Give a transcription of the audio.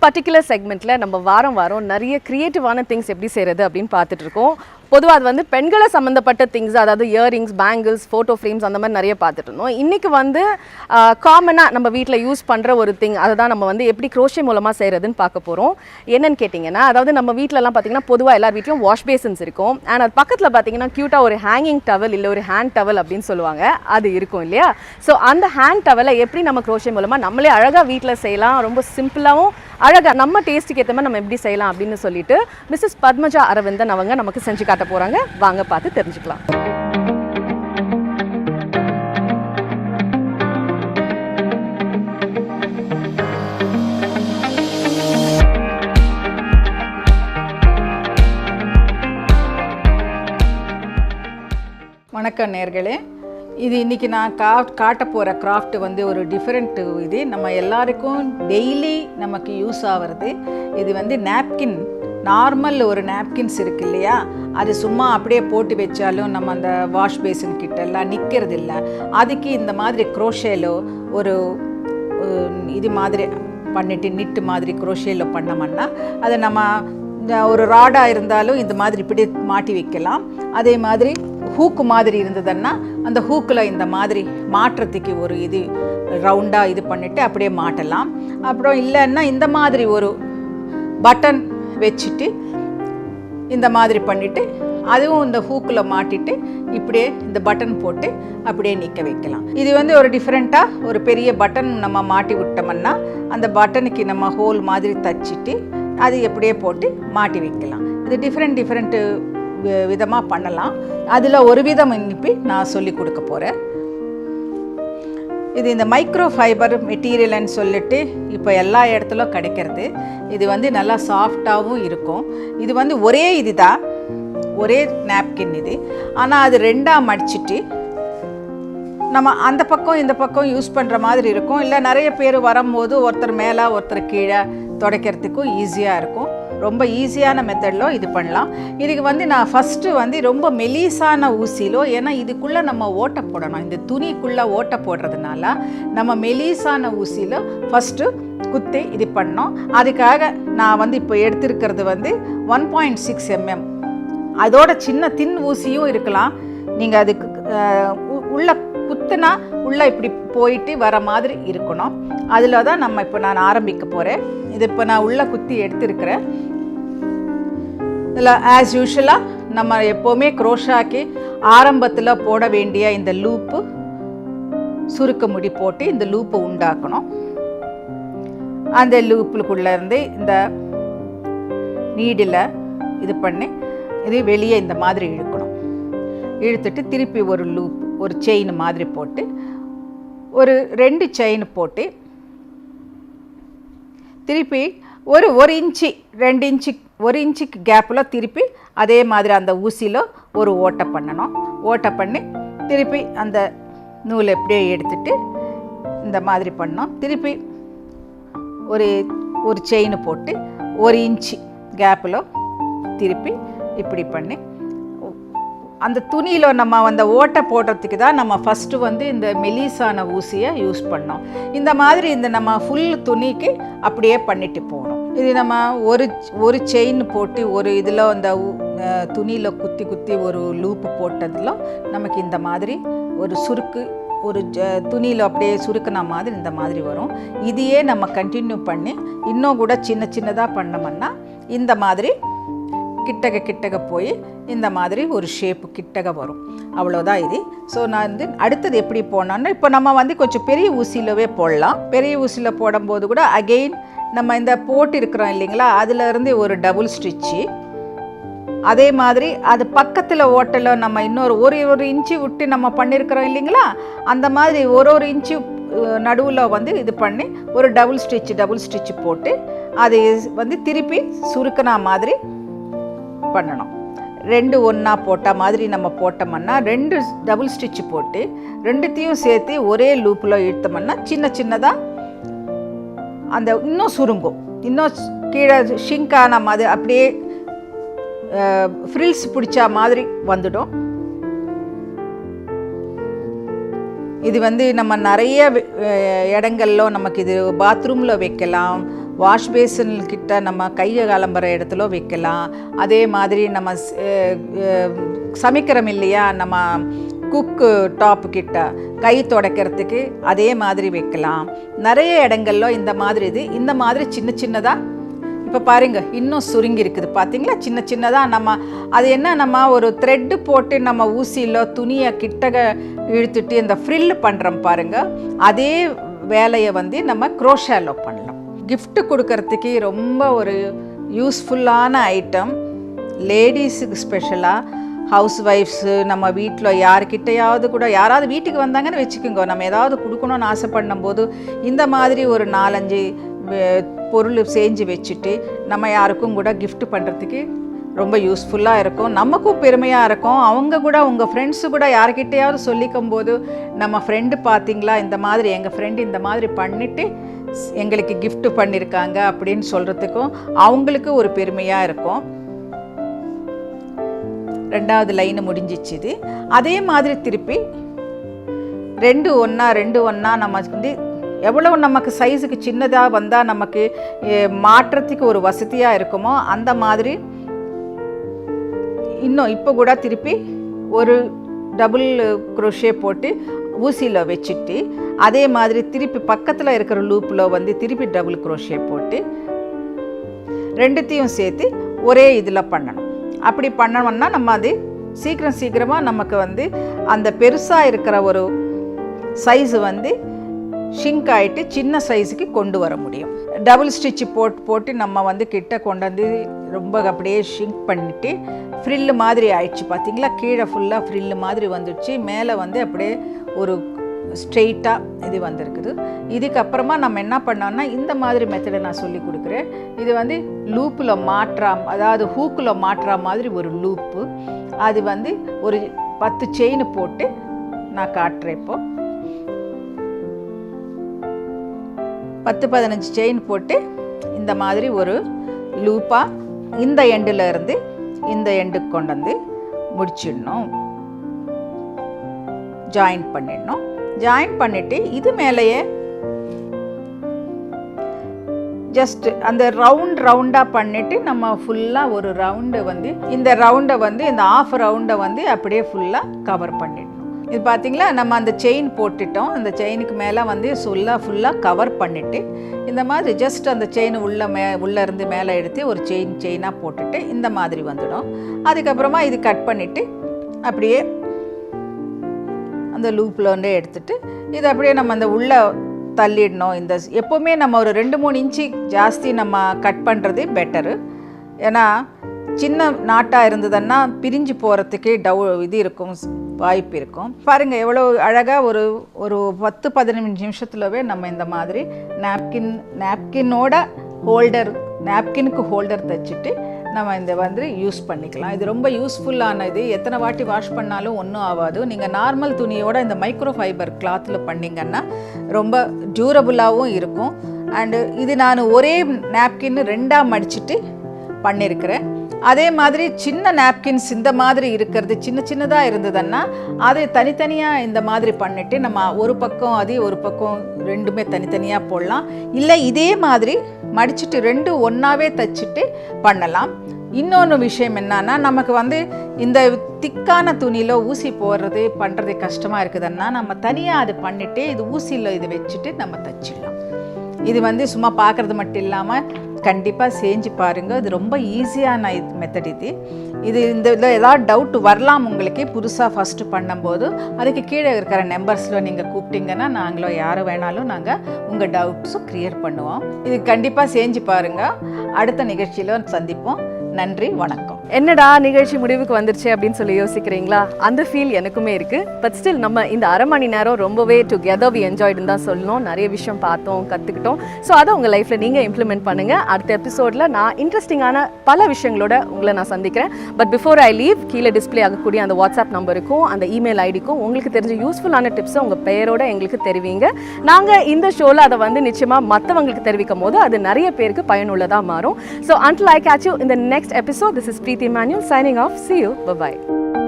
Particular செக்மெண்ட்ல நம்ம வாரம் நிறைய கிரியேட்டிவான திங்ஸ் எப்படி செய்யறது அப்படினு பார்த்துட்டு இருக்கோம். பொதுவா அது வந்து பெண்கள சம்பந்தப்பட்ட திங்ஸ், அதாவது இயரிங்ஸ், பேங்கிள்ஸ், போட்டோ ஃப்ரேம்ஸ் அந்த மாதிரி நிறைய பார்த்துட்டு இருந்தோம். இன்னைக்கு வந்து காமனா நம்ம வீட்ல யூஸ் பண்ற ஒரு திங், அதுதான் நம்ம வந்து எப்படி crochet மூலமா செய்யறதுன்னு பார்க்க போறோம். என்னன்னு கேட்டிங்கன்னா, அதாவது நம்ம வீட்ல எல்லாம் பாத்தீங்கன்னா பொதுவா எல்லார் வீட்லயும் வாஷ் பேசின்ஸ் இருக்கும். and அது பக்கத்துல பாத்தீங்கன்னா கியூட்டா ஒரு ஹேங்கிங் டவல் இல்ல ஒரு ஹேண்ட் டவல் அப்படினு சொல்லுவாங்க, அது இருக்கும் இல்லையா? சோ அந்த ஹேண்ட் டவலை எப்படி நம்ம crochet மூலமா நம்மளே அழகா வீட்ல செய்யலாம், ரொம்ப சிம்பிளாவும் அழகா நம்ம டேஸ்ட்டுக்கு ஏற்ற மாதிரி நம்ம எப்படி செய்யலாம் அப்படின்னு சொல்லிட்டு மிஸ்ஸஸ் பத்மஜா அரவிந்தன் அவங்க நமக்கு செஞ்சு காட்ட போறாங்க. வாங்க பார்த்து தெரிஞ்சுக்கலாம். வணக்கம் நேர்களே, இது இன்றைக்கி நான் காட்ட போகிற கிராஃப்ட் வந்து ஒரு டிஃப்ரெண்ட்டு. இது நம்ம எல்லாருக்கும் டெய்லி நமக்கு யூஸ் ஆகிறது. இது வந்து நாப்கின், நார்மல் ஒரு நாப்கின்ஸ் இருக்குது இல்லையா, அது சும்மா அப்படியே போட்டு வச்சாலும் நம்ம அந்த வாஷ் பேசின் கிட்டெல்லாம் நிற்கிறது இல்லை. அதுக்கு இந்த மாதிரி crochetல ஒரு இது மாதிரி பண்ணிவிட்டு நிட்டு மாதிரி crochetல பண்ணோம்னா அதை நம்ம ஒரு ராடாக இருந்தாலும் இந்த மாதிரி இப்படி மாட்டி வைக்கலாம். அதே மாதிரி ஹூக்கு மாதிரி இருந்ததுன்னா அந்த ஹூக்கில் இந்த மாதிரி மாட்டுறதுக்கு ஒரு இது ரவுண்டாக இது பண்ணிவிட்டு அப்படியே மாட்டலாம். அப்புறம் இல்லைன்னா இந்த மாதிரி ஒரு பட்டன் வச்சுட்டு இந்த மாதிரி பண்ணிவிட்டு அதுவும் இந்த ஹூக்கில் மாட்டிட்டு இப்படியே இந்த பட்டன் போட்டு அப்படியே நிற்க வைக்கலாம். இது வந்து ஒரு டிஃப்ரெண்ட்டாக ஒரு பெரிய பட்டன் நம்ம மாட்டி விட்டோம்னா அந்த பட்டனுக்கு நம்ம ஹோல் மாதிரி தச்சிட்டு அது எப்படியே போட்டு மாட்டி வைக்கலாம். இது டிஃப்ரெண்ட் விதமாக பண்ணலாம். அதில் ஒரு விதம் இன்னிப்பி நான் சொல்லி கொடுக்க போகிறேன். இது இந்த மைக்ரோ ஃபைபர் மெட்டீரியல்னு சொல்லிட்டு இப்போ எல்லா இடத்துலையும் கிடைக்கிறது. இது வந்து நல்லா சாஃப்டாகவும் இருக்கும். இது வந்து ஒரே இது தான், ஒரே நாப்கின் இது. ஆனால் அது ரெண்டாக மடிச்சிட்டு நம்ம அந்த பக்கம் இந்த பக்கம் யூஸ் பண்ணுற மாதிரி இருக்கும். இல்லை நிறைய பேர் வரும்போது ஒருத்தர் மேலே ஒருத்தர் கீழே துடைக்கிறதுக்கும் ஈஸியாக இருக்கும். ரொம்ப ஈஸியான மெத்தடில் இது பண்ணலாம். இதுக்கு வந்து நான் ஃபஸ்ட்டு வந்து ரொம்ப மெலிசான ஊசிலோ, ஏன்னா இதுக்குள்ளே நம்ம ஓட்டை போடணும், இந்த துணிக்குள்ளே ஓட்டை போடுறதுனால நம்ம மெலிசான ஊசியில் ஃபஸ்ட்டு குத்தி இது பண்ணோம். அதுக்காக நான் வந்து இப்போ எடுத்திருக்கிறது வந்து 1.6 mm. அதோட சின்ன தின் ஊசியும் இருக்கலாம். நீங்கள் அதுக்கு உள்ள குத்துனா உள்ளே இப்படி போயிட்டு வர மாதிரி இருக்கணும். அதில் தான் நம்ம இப்போ நான் ஆரம்பிக்க போகிறேன். இது இப்போ நான் உள்ளே குத்தி எடுத்துருக்கிறேன். இதில் ஆஸ் யூஷுவலாக நம்ம எப்போவுமே crochetக்கு ஆரம்பத்தில் போட வேண்டிய இந்த லூப்பு, சுருக்க முடி போட்டு இந்த லூப்பை உண்டாக்கணும். அந்த லூப்புக்குள்ளே இருந்து இந்த நீடில் இது பண்ணி இது வெளியே இந்த மாதிரி இழுக்கணும். இழுத்துட்டு திருப்பி ஒரு லூப், ஒரு செயின் மாதிரி போட்டு ஒரு 2 செயின் போட்டு திருப்பி ஒரு 1 இன்ச்சு 2 இன்ச்சு 1 இன்ச்சுக்கு கேப்பில் திருப்பி அதே மாதிரி அந்த ஊசியில் ஒரு ஓட்டை பண்ணணும். ஓட்டை பண்ணி திருப்பி அந்த நூலை எப்படியே எடுத்துட்டு இந்த மாதிரி பண்ணோம். திருப்பி ஒரு செயின் போட்டு 1 இன்ச்சு கேப்பில் திருப்பி இப்படி பண்ணி அந்த துணியில் நம்ம அந்த ஓட்டை போடுறதுக்கு தான் நம்ம ஃபஸ்ட்டு வந்து இந்த மெலிசான ஊசியை யூஸ் பண்ணோம். இந்த மாதிரி இந்த நம்ம ஃபுல் துணிக்கு அப்படியே பண்ணிட்டு போகணும். இது நம்ம ஒரு செயின் போட்டு ஒரு இதில் அந்த துணியில் குத்தி ஒரு லூப்பு போட்டதில் நமக்கு இந்த மாதிரி ஒரு சுருக்கு, ஒரு துணியில் அப்படியே சுருக்கின மாதிரி இந்த மாதிரி வரும். இதையே நம்ம கண்டினியூ பண்ணி இன்னும் கூட சின்னதாக பண்ணோம்னா இந்த மாதிரி கிட்டக போய் இந்த மாதிரி ஒரு ஷேப்பு கிட்டக வரும். அவ்வளோதான் இது. ஸோ நான் வந்து அடுத்தது எப்படி போனோன்னா, இப்போ நம்ம வந்து கொஞ்சம் பெரிய ஊசியிலவே போடலாம். பெரிய ஊசியில் போடும்போது கூட அகெயின் நம்ம இந்த போட்டு இருக்கிறோம் இல்லைங்களா, அதிலேருந்து ஒரு டபுள் ஸ்டிச்சு, அதே மாதிரி அது பக்கத்தில் ஓட்டல நம்ம இன்னொரு ஒரு இன்ச்சு விட்டு நம்ம பண்ணியிருக்கிறோம் இல்லைங்களா, அந்த மாதிரி ஒரு இன்ச்சு நடுவில் வந்து இது பண்ணி ஒரு டபுள் ஸ்டிச்சு போட்டு அது வந்து திருப்பி சுருக்கின மாதிரி பண்ணணும். 2 ஒன்றா போட்ட மாதிரி நம்ம போட்டோம்னா 2 டபுள் ஸ்டிச்சு போட்டு 2த்தையும் சேர்த்து ஒரே லூப்பில் இழுத்தோம்னா சின்னதாக அந்த இன்னும் சுருங்கும், இன்னும் கீழே ஷிங்கான மாதிரி அப்படியே ஃப்ரில்ஸ் பிடிச்சா மாதிரி வந்துடும். இது வந்து நம்ம நிறைய இடங்கள்ல நமக்கு இது பாத்ரூமில் வைக்கலாம், வாஷ் பேசின் கிட்ட நம்ம கையை கலம்புற இடத்துல வைக்கலாம். அதே மாதிரி நம்ம சமைக்கிறோம் இல்லையா, நம்ம குக்கு டாப்பு கிட்ட கை துடைக்கிறதுக்கு அதே மாதிரி வைக்கலாம். நிறைய இடங்கள்ல இந்த மாதிரி இந்த மாதிரி சின்ன சின்னதாக இப்போ பாருங்க இன்னும் சுருங்கி இருக்குது பார்த்தீங்களா, சின்ன சின்னதாக நம்ம அது என்ன நம்ம ஒரு த்ரெட்டு போட்டு நம்ம ஊசியில் துணியை கிட்டக இழுத்துட்டு இந்த ஃப்ரில் பண்ணுறோம் பாருங்கள், அதே வேலையை வந்து நம்ம க்ரோஷேல பண்ணலாம். கிஃப்ட் கொடுக்கறதுக்கு ரொம்ப ஒரு யூஸ்ஃபுல்லான ஐட்டம், லேடிஸுக்கு ஸ்பெஷலாக, ஹவுஸ் ஒய்ஃப்ஸு, நம்ம வீட்டில் யாருக்கிட்டையாவது கூட யாராவது வீட்டுக்கு வந்தாங்கன்னு வச்சுக்கோங்க, நம்ம ஏதாவது கொடுக்கணும்னு ஆசைப்படும் போது இந்த மாதிரி ஒரு 4-5 பொருள் செஞ்சு வச்சுட்டு நம்ம யாருக்கும் கூட கிஃப்ட் பண்ணுறதுக்கு ரொம்ப யூஸ்ஃபுல்லாக இருக்கும். நமக்கும் பெருமையாக இருக்கும். அவங்க கூட உங்கள் ஃப்ரெண்ட்ஸு கூட யார்கிட்டையாவது சொல்லிக்கும் போது நம்ம ஃப்ரெண்டு பார்த்திங்களா இந்த மாதிரி எங்கள் ஃப்ரெண்டு இந்த மாதிரி பண்ணிவிட்டு எங்களுக்கு கிஃப்ட் பண்ணியிருக்காங்க அப்படின்னு சொல்கிறதுக்கும் அவங்களுக்கு ஒரு பெருமையாக இருக்கும். 2வது லைன் முடிஞ்சிச்சு. இது அதே மாதிரி திருப்பி 2 ஒன்றா நம்ம வந்து எவ்வளோ நமக்கு சைஸுக்கு சின்னதாக வந்தால் நமக்கு மாற்றத்துக்கு ஒரு வசதியாக இருக்குமோ அந்த மாதிரி இன்னும் இப்போ கூட திருப்பி ஒரு டபுள் க்ரோஷே போட்டு ஊசியில் வச்சுட்டு அதே மாதிரி திருப்பி பக்கத்தில் இருக்கிற லூப்பில் வந்து திருப்பி டபுள் க்ரோஷே போட்டு 2த்தையும் சேர்த்து ஒரே இதில் பண்ணணும். அப்படி பண்ணணும்னா நம்ம அது சீக்கிரமாக நமக்கு வந்து அந்த பெருசாக இருக்கிற ஒரு சைஸு வந்து ஷிங்க் ஆகிட்டு சின்ன சைஸுக்கு கொண்டு வர முடியும். டபுள் ஸ்டிச்சு போட்டு நம்ம வந்து கிட்ட கொண்டு வந்து ரொம்ப அப்படியே ஷிங்க் பண்ணிவிட்டு ஃப்ரில்லு மாதிரி ஆயிடுச்சு பார்த்தீங்களா, கீழே ஃபுல்லாக ஃப்ரில்லு மாதிரி வந்துடுச்சு, மேலே வந்து அப்படியே ஒரு ஸ்ட்ரெயிட்டாக இது வந்திருக்குது. இதுக்கப்புறமா நம்ம என்ன பண்ணோம்னா இந்த மாதிரி மெத்தடை நான் சொல்லி கொடுக்குறேன். இது வந்து லூப்பில் அதாவது ஹூக்கில் மாட்டுற மாதிரி ஒரு லூப்பு, அது வந்து ஒரு 10 செயின் போட்டு நான் காட்டுறேன். இப்போது 10-15 செயின் போட்டு இந்த மாதிரி ஒரு லூப்பாக இந்த எண்டில் இருந்து இந்த எண்டுக்கு கொண்டு வந்து முடிச்சிடணும், ஜாயின் பண்ணிடணும். ஜாயின் பண்ணிவிட்டு இது மேலேயே ஜஸ்ட் அந்த ரவுண்டாக பண்ணிவிட்டு நம்ம ஃபுல்லாக ஒரு ரவுண்டை வந்து இந்த ஆஃப் ரவுண்டை வந்து அப்படியே ஃபுல்லாக கவர் பண்ணிடணும். இது பார்த்திங்களா, நம்ம அந்த செயின் போட்டுட்டோம், அந்த செயினுக்கு மேலே வந்து ஃபுல்லாக கவர் பண்ணிவிட்டு இந்த மாதிரி ஜஸ்ட் அந்த செயின் உள்ளே இருந்து மேலே எடுத்து ஒரு செயினாக போட்டுட்டு இந்த மாதிரி வந்துடும். அதுக்கப்புறமா இது கட் பண்ணிவிட்டு அப்படியே அந்த லூப்பில் வந்து எடுத்துட்டு இது அப்படியே நம்ம அந்த உள்ளே தள்ளிடணும். இந்த எப்போவுமே நம்ம ஒரு 2-3 இன்ச்சு ஜாஸ்தி நம்ம கட் பண்ணுறது பெட்டரு. ஏன்னா சின்ன நாட்டாக இருந்ததுன்னா பிரிஞ்சு போகிறதுக்கு இது இருக்கும், வாய்ப்பு இருக்கும். பாருங்கள் எவ்வளோ அழகாக ஒரு 10-15 நிமிஷத்துலவே நம்ம இந்த மாதிரி நாப்கினோட நாப்கினுக்கு ஹோல்டர் தைச்சிட்டு நம்ம இந்த வந்து யூஸ் பண்ணிக்கலாம். இது ரொம்ப யூஸ்ஃபுல்லான இது. எத்தனை வாட்டி வாஷ் பண்ணாலும் ஒன்றும் ஆகாது. நீங்கள் நார்மல் துணியோட இந்த மைக்ரோ ஃபைபர் கிளாத்தில் பண்ணிங்கன்னா ரொம்ப டியூரபுளாகவும் இருக்கும். அண்டு இது நான் ஒரே நாப்கின் 2ஆக மடிச்சுட்டு பண்ணியிருக்கிறேன். அதே மாதிரி சின்ன நாப்கின்ஸ் இந்த மாதிரி இருக்கிறது சின்னதாக இருந்ததுன்னா அதை தனித்தனியாக இந்த மாதிரி பண்ணிவிட்டு நம்ம ஒரு பக்கம் ஒரு பக்கம் 2மே தனித்தனியாக போடலாம். இல்லை இதே மாதிரி மடிச்சுட்டு 2 ஒன்றாவே தைச்சிட்டு பண்ணலாம். இன்னொன்று விஷயம் என்னன்னா, நமக்கு வந்து இந்த திக்கான துணியில் ஊசி பண்ணுறது கஷ்டமாக இருக்குதுன்னா நம்ம தனியாக அது பண்ணிவிட்டு இது ஊசியில் இது வச்சுட்டு நம்ம தைச்சிடலாம். இது வந்து சும்மா பார்க்குறது மட்டும் இல்லாமல் கண்டிப்பாக செஞ்சு பாருங்கள். இது ரொம்ப ஈஸியான மெத்தட். இது இந்த இதில் ஏதாவது டவுட் வரலாம் உங்களுக்கு புதுசாக ஃபஸ்ட்டு பண்ணும்போது. அதுக்கு கீழே இருக்கிற நம்பர்ஸில் நீங்கள் கூப்பிட்டிங்கன்னா நாங்களோ யாரை வேணாலும் நாங்கள் உங்கள் டவுட்ஸும் கிளியர் பண்ணுவோம். இது கண்டிப்பாக செஞ்சு பாருங்கள். அடுத்த நிகழ்ச்சியில் சந்திப்போம். நன்றி, வணக்கம். என்னடா நிகழ்ச்சி முடிவுக்கு வந்துருச்சு அப்படின்னு சொல்லி யோசிக்கிறீங்களா? அந்த ஃபீல் எனக்குமே இருக்குது. பட் ஸ்டில் நம்ம இந்த அரை மணி நேரம் ரொம்பவே டுகெதர் வி என்ஜாய்டுன்னு தான் சொல்லணும். நிறைய விஷயம் பார்த்தோம், கற்றுக்கிட்டோம். ஸோ அதை உங்கள் லைஃப்பில் நீங்கள் இம்ப்ளிமெண்ட் பண்ணுங்கள். அடுத்த எபிசோடில் நான் இன்ட்ரெஸ்டிங்கான பல விஷயங்களோட உங்களை நான் சந்திக்கிறேன். பட் பிஃபோர் ஐ லீவ், கீழே டிஸ்பிளே ஆகக்கூடிய அந்த வாட்ஸ்அப் நம்பருக்கும் அந்த இமெயில் ஐடிக்கும் உங்களுக்கு தெரிஞ்ச யூஸ்ஃபுல்லான டிப்ஸை உங்கள் பெயரோட எங்களுக்கு தெரிவிங்க. நாங்கள் இந்த ஷோவில் அதை வந்து நிச்சயமாக மற்றவங்களுக்கு தெரிவிக்கும் போது அது நிறைய பேருக்கு பயனுள்ளதாக மாறும். So until I catch you in the next episode, this is Preeti Manuel signing off. See you. Bye-bye.